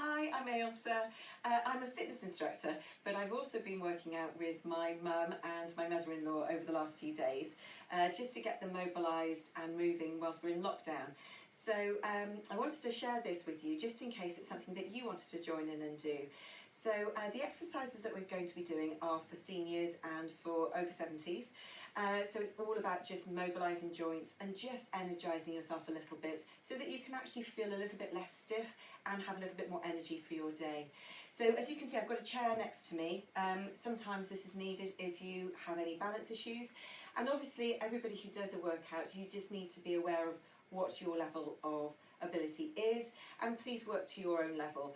Hi, I'm Ailsa. I'm a fitness instructor, but I've also been working out with my mum and my mother-in-law over the last few days, just to get them mobilised and moving whilst we're in lockdown. So I wanted to share this with you just in case it's something that you wanted to join in and do. So the exercises that we're going to be doing are for seniors and for over 70s. So it's all about just mobilising joints and just energising yourself a little bit so that you can actually feel a little bit less stiff and have a little bit more energy for your day. So as you can see, I've got a chair next to me. Sometimes this is needed if you have any balance issues, and obviously everybody who does a workout, you just need to be aware of what your level of ability is, and please work to your own level.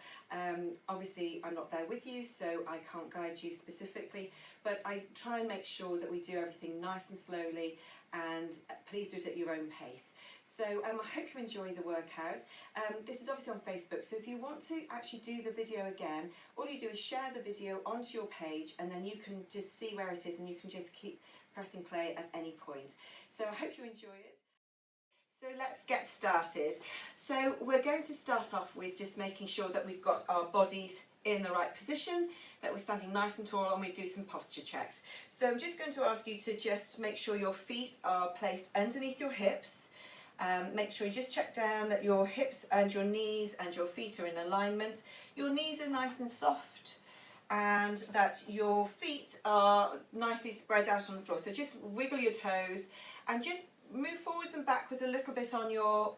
Obviously I'm not there with you, so I can't guide you specifically, but I try and make sure that we do everything nice and slowly, and please do it at your own pace. So I hope you enjoy the workout. This is obviously on Facebook, so if you want to actually do the video again, all you do is share the video onto your page, and then you can just see where it is and you can just keep pressing play at any point. So I hope you enjoy it. So let's get started. So we're going to start off with just making sure that we've got our bodies in the right position, that we're standing nice and tall, and we do some posture checks. So I'm just going to ask you to just make sure your feet are placed underneath your hips. Make sure you just check down that your hips and your knees and your feet are in alignment. Your knees are nice and soft, and that your feet are nicely spread out on the floor. So just wiggle your toes and just move forwards and backwards a little bit on your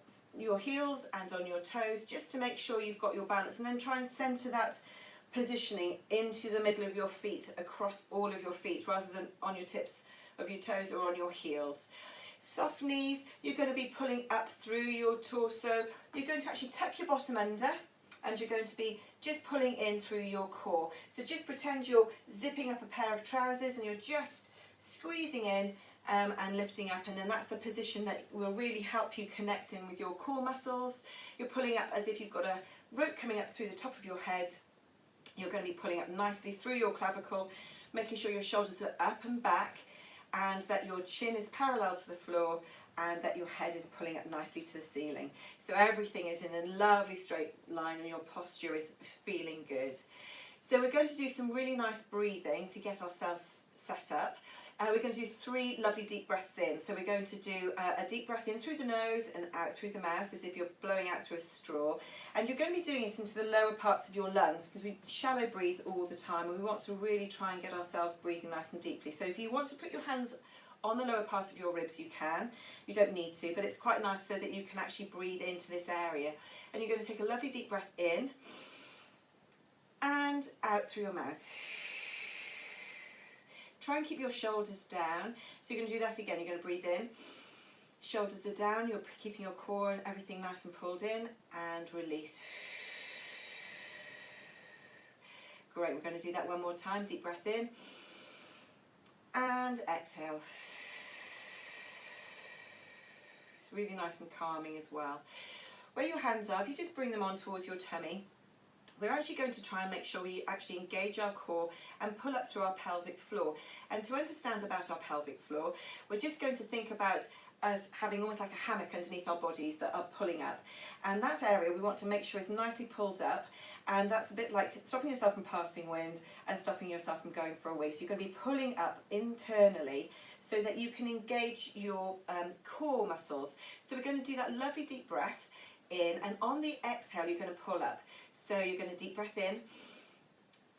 heels and on your toes, just to make sure you've got your balance, and then try and centre that positioning into the middle of your feet, across all of your feet, rather than on your tips of your toes or on your heels. Soft knees, you're going to be pulling up through your torso. You're going to actually tuck your bottom under, and you're going to be just pulling in through your core. So just pretend you're zipping up a pair of trousers and you're just squeezing in and lifting up, and then that's the position that will really help you connect in with your core muscles. You're pulling up as if you've got a rope coming up through the top of your head. You're going to be pulling up nicely through your clavicle, making sure your shoulders are up and back, and that your chin is parallel to the floor, and that your head is pulling up nicely to the ceiling. So everything is in a lovely straight line and your posture is feeling good. So we're going to do some really nice breathing to get ourselves set up. We're going to do 3 lovely deep breaths in. So we're going to do a deep breath in through the nose and out through the mouth, as if you're blowing out through a straw. And you're going to be doing it into the lower parts of your lungs, because we shallow breathe all the time, and we want to really try and get ourselves breathing nice and deeply. So if you want to put your hands on the lower part of your ribs, you can. You don't need to, but it's quite nice so that you can actually breathe into this area. And you're going to take a lovely deep breath in and out through your mouth. Try and keep your shoulders down. So you're going to do that again. You're going to breathe in, shoulders are down, you're keeping your core and everything nice and pulled in, and release. Great, we're going to do that one more time. Deep breath in and exhale. It's really nice and calming as well. Where your hands are, if you just bring them on towards your tummy, we're actually going to try and make sure we actually engage our core and pull up through our pelvic floor. And to understand about our pelvic floor, we're just going to think about us having almost like a hammock underneath our bodies that are pulling up. And that area we want to make sure is nicely pulled up, and that's a bit like stopping yourself from passing wind and stopping yourself from going for a waste. You're going to be pulling up internally so that you can engage your core muscles. So we're going to do that lovely deep breath in, and on the exhale you're going to pull up. So you're going to deep breath in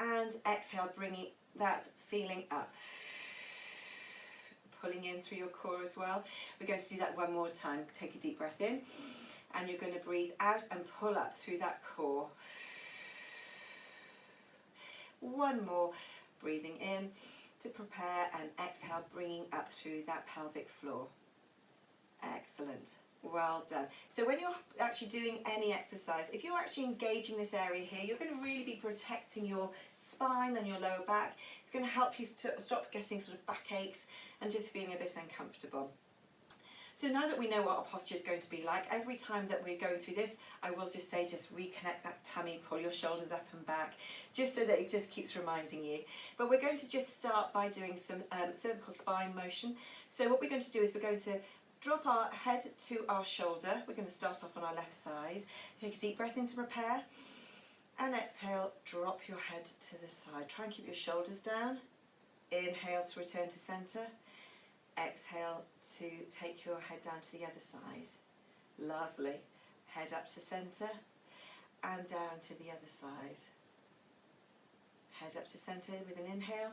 and exhale, bringing that feeling up, pulling in through your core as well. We're going to do that one more time. Take a deep breath in, and you're going to breathe out and pull up through that core. One more, breathing in to prepare, and exhale, bringing up through that pelvic floor. Excellent. Well done. So when you're actually doing any exercise, if you're actually engaging this area here, you're going to really be protecting your spine and your lower back. It's going to help you to stop getting sort of backaches and just feeling a bit uncomfortable. So now that we know what our posture is going to be like, every time that we're going through this, I will just say, just reconnect that tummy, pull your shoulders up and back, just so that it just keeps reminding you. But we're going to just start by doing some cervical spine motion. So what we're going to do is we're going to drop our head to our shoulder. We're going to start off on our left side. Take a deep breath in to prepare, And exhale, drop your head to the side. Try and keep your shoulders down. Inhale to return to centre. Exhale to take your head down to the other side. Lovely. Head up to centre and down to the other side. Head up to centre with an inhale.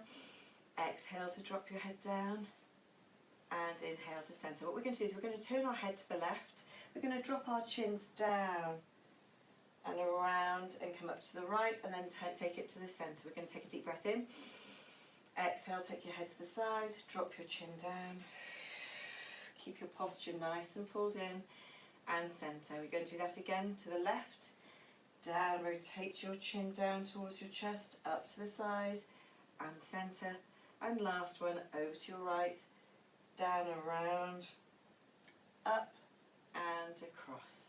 Exhale to drop your head down and inhale to centre. What we're going to do is we're going to turn our head to the left. We're going to drop our chins down and around and come up to the right, and then take it to the centre. We're going to take a deep breath in. Exhale, take your head to the side, drop your chin down. Keep your posture nice and pulled in and centre. We're going to do that again to the left. Down, rotate your chin down towards your chest, up to the side and centre. And last one, over to your right, down, around, up and across.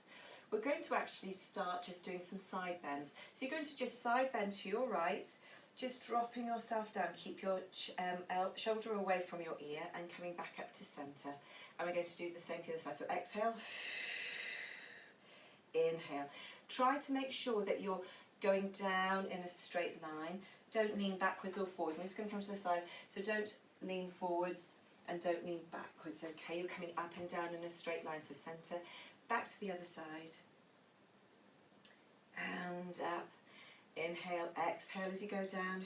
We're going to actually start just doing some side bends. So you're going to just side bend to your right, just dropping yourself down. Keep your shoulder away from your ear and coming back up to centre. And we're going to do the same to the other side. So exhale, inhale. Try to make sure that you're going down in a straight line. Don't lean backwards or forwards. I'm just going to come to the side. So don't lean forwards and don't lean backwards, okay? You're coming up and down in a straight line. So centre, back to the other side. And up. Inhale, exhale as you go down.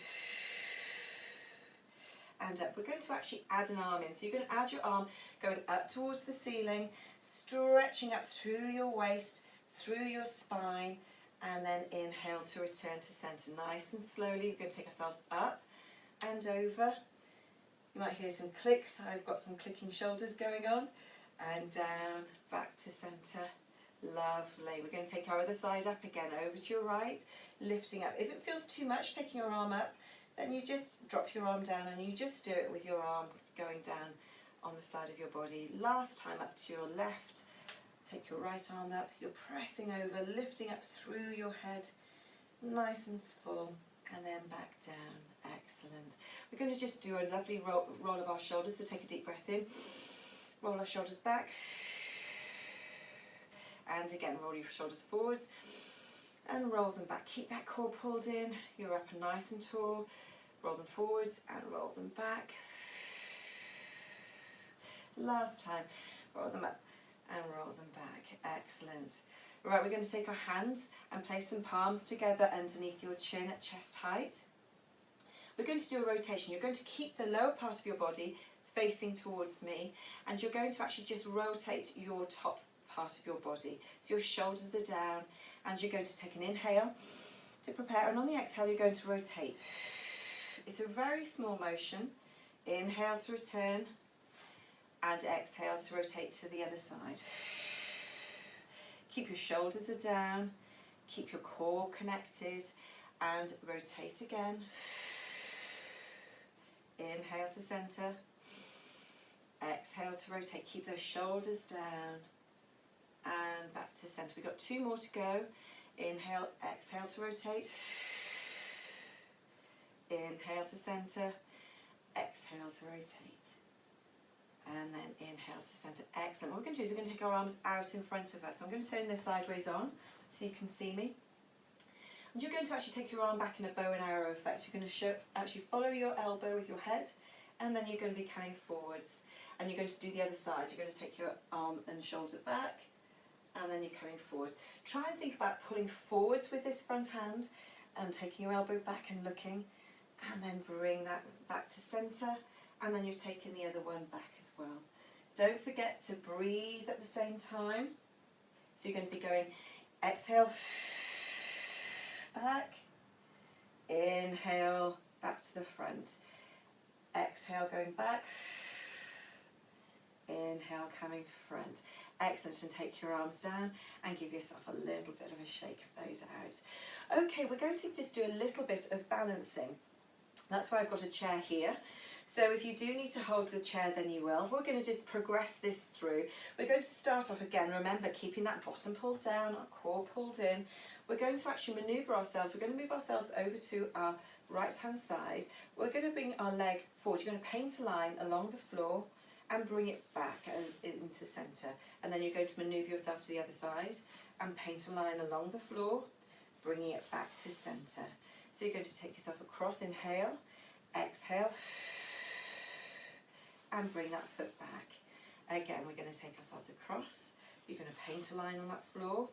And up. We're going to actually add an arm in. So you're going to add your arm going up towards the ceiling, stretching up through your waist, through your spine, and then inhale to return to centre. Nice and slowly, we're going to take ourselves up and over. You might hear some clicks. I've got some clicking shoulders going on. And down, back to centre. Lovely. We're going to take our other side up again, over to your right, lifting up. If it feels too much taking your arm up, then you just drop your arm down and you just do it with your arm going down on the side of your body. Last time up to your left. Take your right arm up, you're pressing over, lifting up through your head, nice and full, and then back down. Excellent. We're going to just do a lovely roll of our shoulders, so take a deep breath in, roll our shoulders back, and again roll your shoulders forwards, and roll them back. Keep that core pulled in, you're up and nice and tall, roll them forwards and roll them back. Last time, roll them up and roll them back. Excellent. Right, we're going to take our hands and place some palms together underneath your chin at chest height. We're going to do a rotation. You're going to keep the lower part of your body facing towards me, and you're going to actually just rotate your top part of your body. So your shoulders are down, and you're going to take an inhale to prepare, and on the exhale you're going to rotate. It's a very small motion. Inhale to return, and exhale to rotate to the other side. Keep your shoulders are down, keep your core connected, and rotate again. Inhale to centre, exhale to rotate. Keep those shoulders down, and back to centre. We've got 2 more to go. Inhale, exhale to rotate. Inhale to centre, exhale to rotate. And then inhale to centre. Excellent. What we're going to do is we're going to take our arms out in front of us. So I'm going to turn this sideways on so you can see me. And you're going to actually take your arm back in a bow and arrow effect. You're going to actually follow your elbow with your head, and then you're going to be coming forwards. And you're going to do the other side. You're going to take your arm and shoulder back, and then you're coming forward. Try and think about pulling forwards with this front hand and taking your elbow back and looking, and then bring that back to centre. And then you're taking the other one back as well. Don't forget to breathe at the same time. So you're going to be going, exhale, back, inhale, back to the front. Exhale, going back, inhale, coming front. Excellent, and take your arms down and give yourself a little bit of a shake of those out. Okay, we're going to just do a little bit of balancing. That's why I've got a chair here. So if you do need to hold the chair, then you will. We're going to just progress this through. We're going to start off again, remember, keeping that bottom pulled down, our core pulled in. We're going to actually manoeuvre ourselves. We're going to move ourselves over to our right-hand side. We're going to bring our leg forward. You're going to paint a line along the floor and bring it back and into centre. And then you're going to manoeuvre yourself to the other side and paint a line along the floor, bringing it back to centre. So you're going to take yourself across, inhale, exhale, and bring that foot back. Again, we're going to take ourselves across. You're going to paint a line on that floor.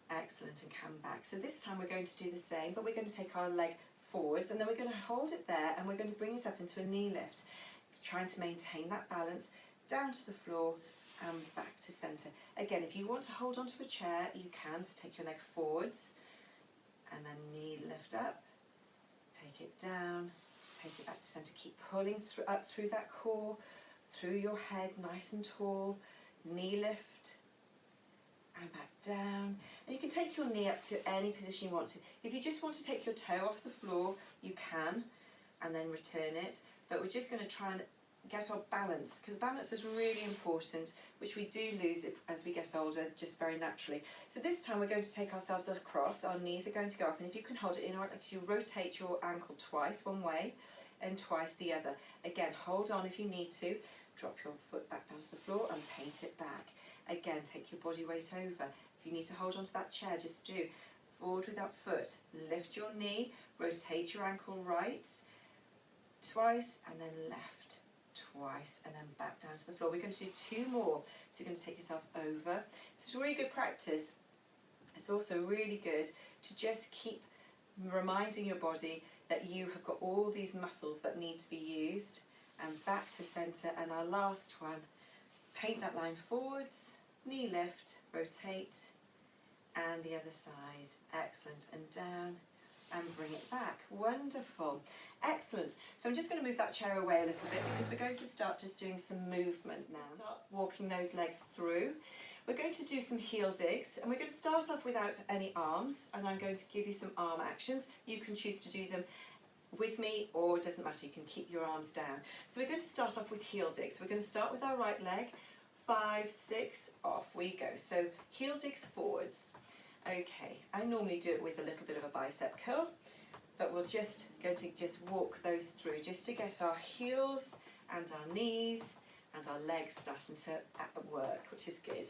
Excellent, and come back. So this time we're going to do the same, but we're going to take our leg forwards, and then we're going to hold it there, and we're going to bring it up into a knee lift, trying to maintain that balance, down to the floor and back to centre. Again, if you want to hold onto a chair, you can, so take your leg forwards, and then knee lift up, take it down, take it back to centre. Keep pulling up through that core, through your head, nice and tall, knee lift, and back down. And you can take your knee up to any position you want to. If you just want to take your toe off the floor, you can, and then return it. But we're just going to try and get our balance, because balance is really important, which we do lose as we get older, just very naturally. So this time we're going to take ourselves across, our knees are going to go up, and if you can hold it in, you rotate your ankle twice one way and twice the other. Again, hold on if you need to, drop your foot back down to the floor and paint it back. Again, take your body weight over. If you need to hold onto that chair, just do. Forward with that foot, lift your knee, rotate your ankle right, twice, and then left, twice, and then back down to the floor. We're going to do 2 more. So you're going to take yourself over. This is really good practice. It's also really good to just keep reminding your body that you have got all these muscles that need to be used, and back to centre. And our last one, paint that line forwards, knee lift, rotate, and the other side. Excellent, and down, and bring it back. Wonderful. Excellent. So I'm just going to move that chair away a little bit, because we're going to start just doing some movement now. Start walking those legs through. We're going to do some heel digs, and we're going to start off without any arms, and I'm going to give you some arm actions. You can choose to do them with me, or it doesn't matter, you can keep your arms down. So we're going to start off with heel digs. We're going to start with our right leg, 5, 6, off we go. So heel digs forwards. Okay, I normally do it with a little bit of a bicep curl, but we're just going to walk those through, just to get our heels and our knees and our legs starting to work, which is good.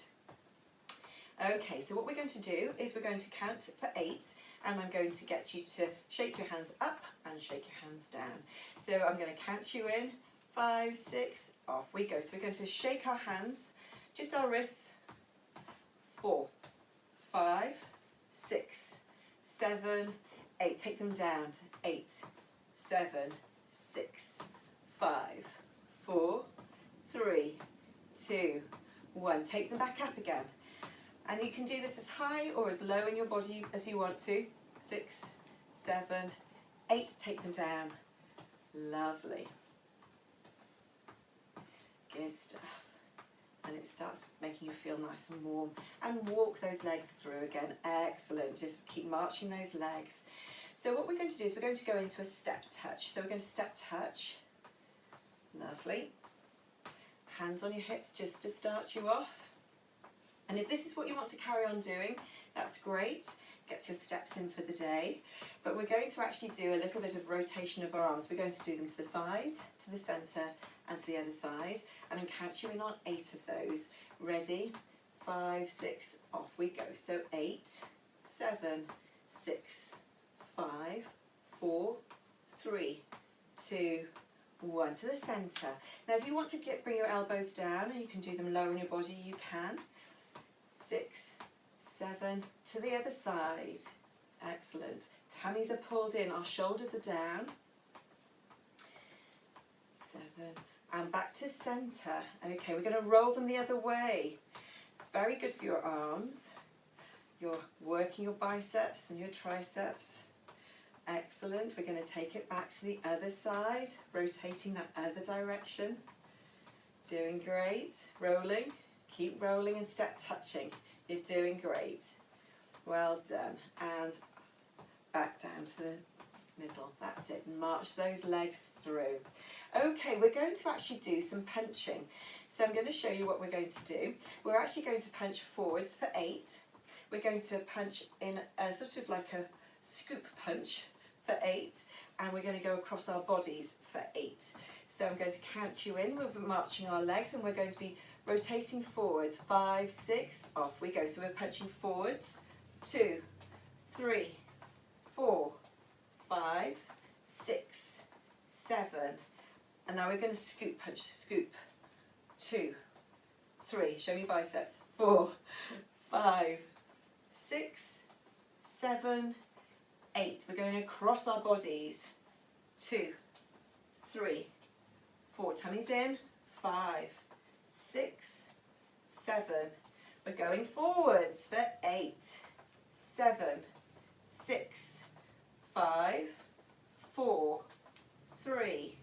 Okay, so what we're going to do is we're going to count for 8, and I'm going to get you to shake your hands up and shake your hands down. So I'm going to count you in, 5, 6, off we go. So we're going to shake our hands, just our wrists, 4, 5, 6, 7, 8. Take them down to 8, 7, 6, 5, 4, 3, 2, 1. Take them back up again. And you can do this as high or as low in your body as you want to. 6, 7, 8. Take them down. Lovely. Good stuff. And it starts making you feel nice and warm. And walk those legs through again. Excellent. Just keep marching those legs. So what we're going to do is we're going to go into a step touch. So we're going to step touch. Lovely. Hands on your hips just to start you off. And if this is what you want to carry on doing, that's great. Gets your steps in for the day. But we're going to actually do a little bit of rotation of our arms. We're going to do them to the side, to the centre, and to the other side. And I'll count you in on 8 of those. Ready? 5, 6, off we go. So 8, 7, 6, 5, 4, 3, 2, 1. To the centre. Now if you want to bring your elbows down, and you can do them lower in your body, you can. 6, 7, to the other side. Excellent. Tummies are pulled in, our shoulders are down. 7, and back to centre. Okay, we're going to roll them the other way. It's very good for your arms. You're working your biceps and your triceps. Excellent. We're going to take it back to the other side, rotating that other direction. Doing great. Rolling. Keep rolling and step touching. You're doing great. Well done. And back down to the middle. That's it. March those legs through. Okay, we're going to actually do some punching. So I'm going to show you what we're going to do. We're actually going to punch forwards for 8. We're going to punch in a sort of like a scoop punch for 8. And we're going to go across our bodies for 8. So I'm going to count you in. We'll be marching our legs, and we're going to be rotating forwards. 5, 6, off we go. So we're punching forwards. 2, 3, 4, 5, 6, 7. And now we're going to scoop punch, scoop. 2, 3, show me biceps. 4, 5, 6, 7, 8. We're going across our bodies. 2, 3, 4. Tummies in. 5, 6, 7. We're going forwards for 8, 7, 6, 5, 4, 3,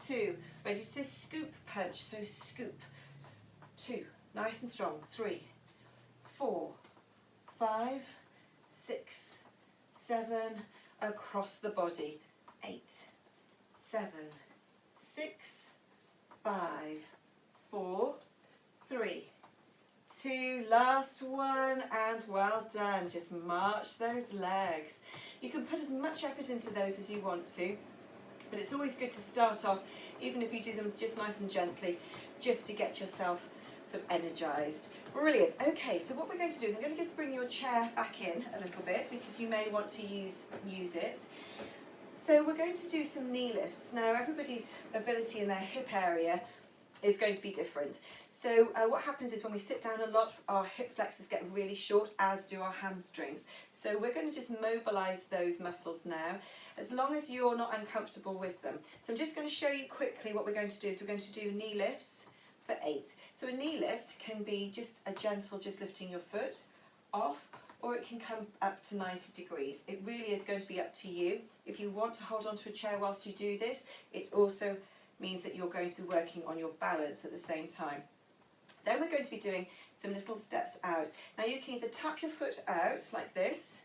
2. Ready to scoop punch. So scoop. 2. Nice and strong. 3, 4, 5, 6, 7. Across the body. 8, 7, 6, 5, 4, 3, 2. Last one, and well done. Just march those legs. You can put as much effort into those as you want to, but it's always good to start off, even if you do them just nice and gently, just to get yourself sort of energized. Brilliant. Okay, so what we're going to do is I'm going to just bring your chair back in a little bit because you may want to use it. So we're going to do some knee lifts. Now everybody's ability in their hip area is going to be different. So what happens is when we sit down a lot, our hip flexors get really short, as do our hamstrings. So we're going to just mobilize those muscles now, as long as you're not uncomfortable with them. So I'm just going to show you quickly what we're going to do. So we're going to do knee lifts for 8. So a knee lift can be just a gentle, just lifting your foot off, or it can come up to 90 degrees. It really is going to be up to you. If you want to hold onto a chair whilst you do this, it also means that you're going to be working on your balance at the same time. Then we're going to be doing some little steps out. Now you can either tap your foot out like this,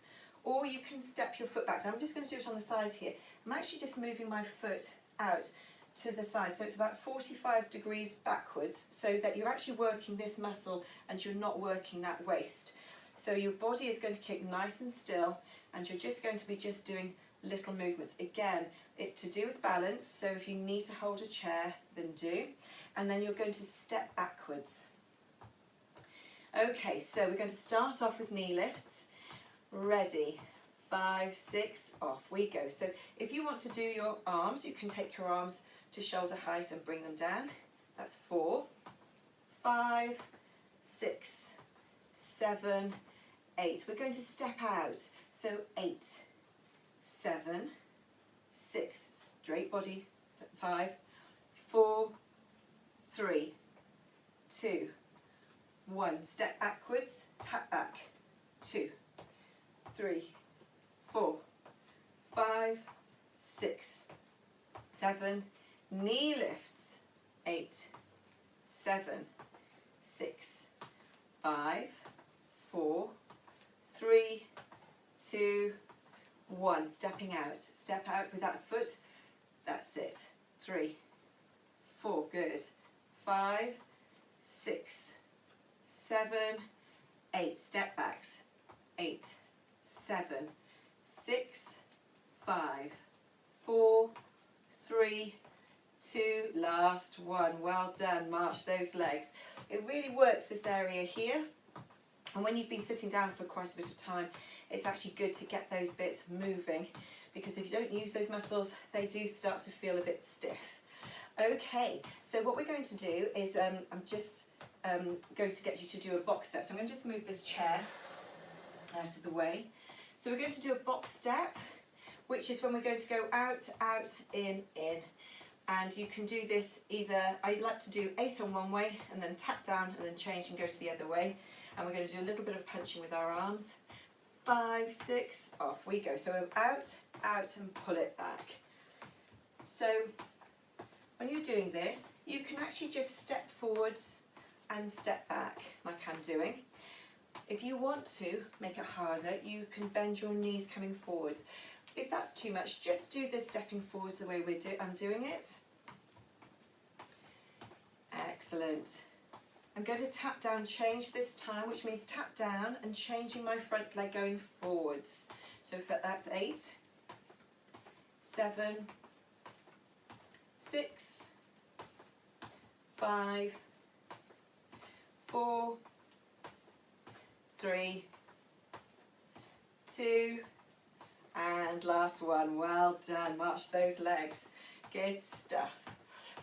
or you can step your foot back. Now I'm just going to do it on the side here. I'm actually just moving my foot out to the side, so it's about 45 degrees backwards, so that you're actually working this muscle and you're not working that waist. So your body is going to keep nice and still, and you're just going to be just doing little movements. Again, it's to do with balance, so if you need to hold a chair, then do. And then you're going to step backwards. Okay, so we're going to start off with knee lifts. Ready, 5, 6, off we go. So if you want to do your arms, you can take your arms to shoulder height and bring them down. That's 4, 5, 6, 7, 8. We're going to step out. So 8, 7, 6, straight body, 5, 4, 3, 2, 1. Step backwards, tap back, 2, 3, 4, 5, 6, 7. Knee lifts, 8, 7, 6, 5, 4, 3, 2, 1. Stepping out. Step out with that foot. That's it. 3, 4. Good. 5, 6, 7, 8. Step backs. 8, 7, 6, 5, 4, 3, 2. Last one. Well done. March those legs. It really works this area here. And when you've been sitting down for quite a bit of time, it's actually good to get those bits moving, because if you don't use those muscles, they do start to feel a bit stiff. Okay, so what we're going to do is I'm just going to get you to do a box step. So I'm going to just move this chair out of the way. So we're going to do a box step, which is when we're going to go out, out, in. And you can do this either, I like to do 8 on one way and then tap down and then change and go to the other way. And we're going to do a little bit of punching with our arms. 5, 6, off we go. So out, out, and pull it back. So when you're doing this, you can actually just step forwards and step back like I'm doing. If you want to make it harder, you can bend your knees coming forwards. If that's too much, just do the stepping forwards the way I'm doing it. Excellent. I'm going to tap down, change this time, which means tap down and changing my front leg going forwards. So that's 8, 7, 6, 5, 4, 3, 2, and last one. Well done. March those legs. Good stuff.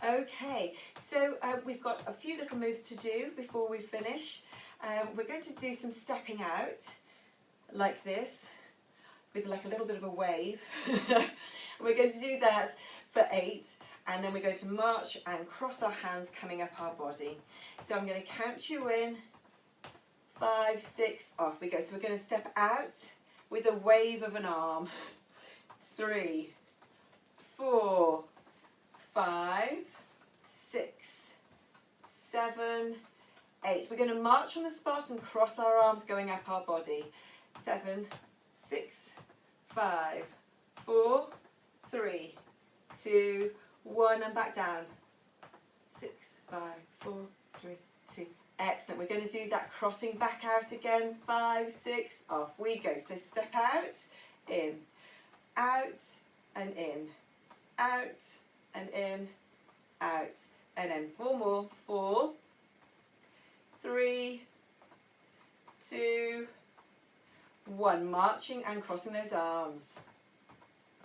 Okay, so we've got a few little moves to do before we finish. We're going to do some stepping out like this with like a little bit of a wave. We're going to do that for 8, and then we're going to march and cross our hands coming up our body. So I'm going to count you in. 5, 6, off we go. So we're going to step out with a wave of an arm. 3, 4, 5, 6, 7, 8. We're going to march on the spot and cross our arms going up our body. 7, 6, 5, 4, 3, 2, 1, and back down. 6, 5, 4, 3, 2. Excellent. We're going to do that crossing back out again. 5, 6, off we go. So step out, in, out, and in, out, and in, out, and then 4 more. 4, 3, 2, 1. Marching and crossing those arms.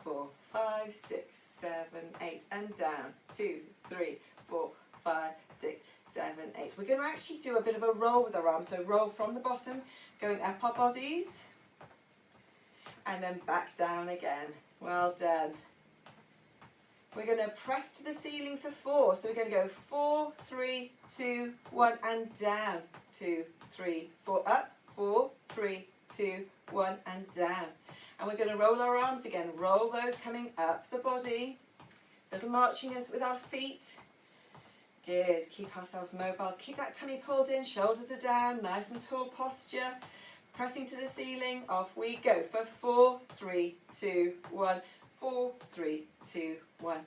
4, 5, 6, 7, 8, and down. 2, 3, 4, 5, 6, 7, 8. We're going to actually do a bit of a roll with our arms. So roll from the bottom, going up our bodies, and then back down again. Well done. We're going to press to the ceiling for 4. So we're going to go 4, 3, 2, 1, and down. 2, 3, 4, up. 4, 3, 2, 1, and down. And we're going to roll our arms again. Roll those coming up the body. Little marching as with our feet. Good. Keep ourselves mobile. Keep that tummy pulled in. Shoulders are down. Nice and tall posture. Pressing to the ceiling. Off we go for 4, 3, 2, 1. 4, 3, 2, 1.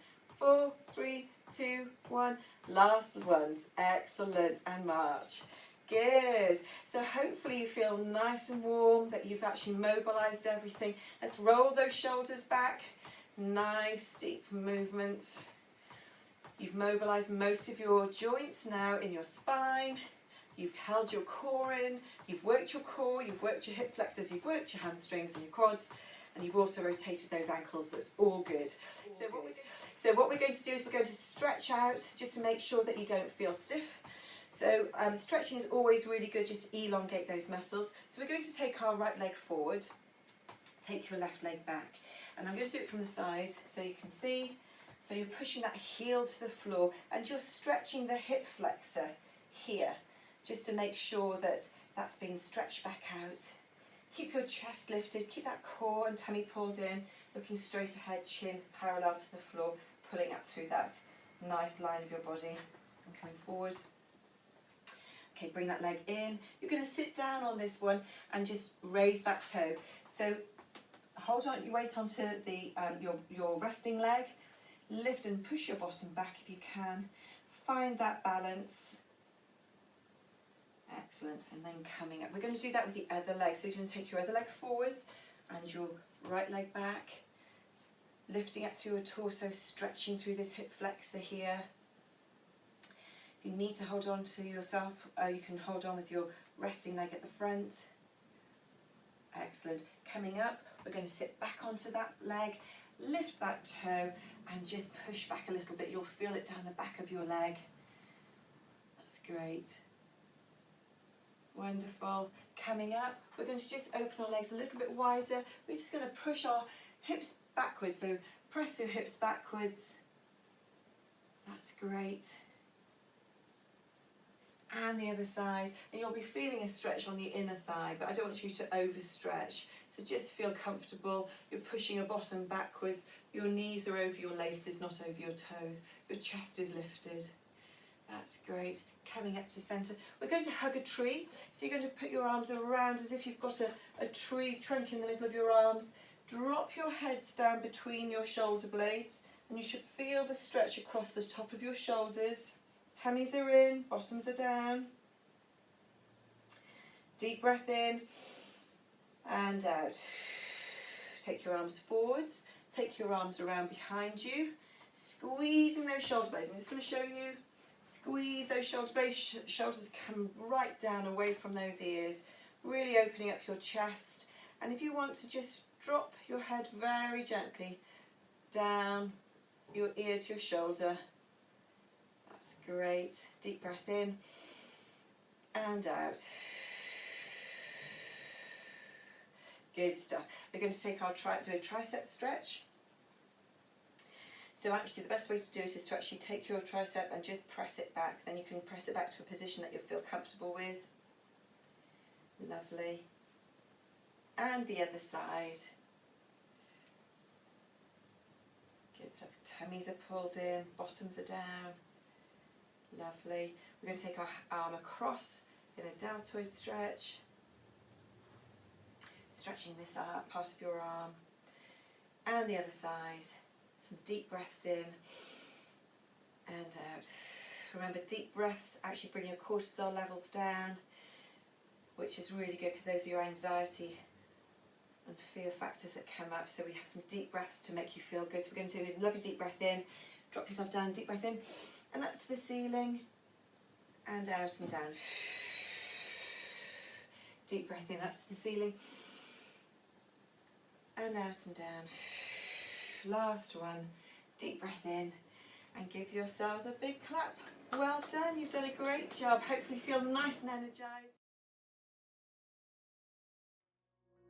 4, 3, 2, 1. Last ones. Excellent. And march. Good. So hopefully you feel nice and warm, that you've actually mobilized everything. Let's roll those shoulders back. Nice deep movements. You've mobilized most of your joints now in your spine. You've held your core in. You've worked your core. You've worked your hip flexors. You've worked your hamstrings and your quads. And you've also rotated those ankles, so it's all good. So what we're going to do is we're going to stretch out just to make sure that you don't feel stiff. So stretching is always really good, just to elongate those muscles. So we're going to take our right leg forward, take your left leg back. And I'm going to do it from the side so you can see. So you're pushing that heel to the floor and you're stretching the hip flexor here, just to make sure that that's being stretched back out. Keep your chest lifted, keep that core and tummy pulled in, looking straight ahead, chin parallel to the floor, pulling up through that nice line of your body and coming forward. Okay, bring that leg in. You're going to sit down on this one and just raise that toe. So hold on, you weight onto the your resting leg. Lift and push your bottom back if you can. Find that balance. Excellent. And then coming up. We're going to do that with the other leg. So you're going to take your other leg forwards and your right leg back. Lifting up through your torso, stretching through this hip flexor here. If you need to hold on to yourself, you can hold on with your resting leg at the front. Excellent. Coming up, we're going to sit back onto that leg, lift that toe and just push back a little bit. You'll feel it down the back of your leg. That's great. Wonderful. Coming up, we're going to just open our legs a little bit wider. We're just going to push our hips backwards. So press your hips backwards. That's great. And the other side, and you'll be feeling a stretch on the inner thigh, but I don't want you to overstretch. So just feel comfortable. You're pushing your bottom backwards. Your knees are over your laces, not over your toes. Your chest is lifted. That's great. Coming up to centre. We're going to hug a tree. So you're going to put your arms around as if you've got a tree trunk in the middle of your arms. Drop your heads down between your shoulder blades, and you should feel the stretch across the top of your shoulders. Tummies are in, bottoms are down. Deep breath in and out. Take your arms forwards, take your arms around behind you, squeezing those shoulder blades. I'm just going to show you. Squeeze those shoulder blades, shoulders come right down away from those ears, really opening up your chest And if you want to just drop your head very gently down your ear to your shoulder, that's great. Deep breath in and out. Good stuff. We're going to take our do a tricep stretch. So actually the best way to do it is to actually take your tricep and just press it back. Then you can press it back to a position that you feel comfortable with. Lovely. And the other side. Good stuff. Tummies are pulled in, bottoms are down. Lovely. We're going to take our arm across in a deltoid stretch. Stretching this part of your arm. And the other side. Some deep breaths in and out. Remember, deep breaths actually bring your cortisol levels down, which is really good because those are your anxiety and fear factors that come up. So we have some deep breaths to make you feel good. So we're going to do a lovely deep breath in, drop yourself down, deep breath in, and up to the ceiling, and out and down. Deep breath in, up to the ceiling, and out and down. Last one, deep breath in, and give yourselves a big clap. Well done, you've done a great job. Hopefully feel nice and energized.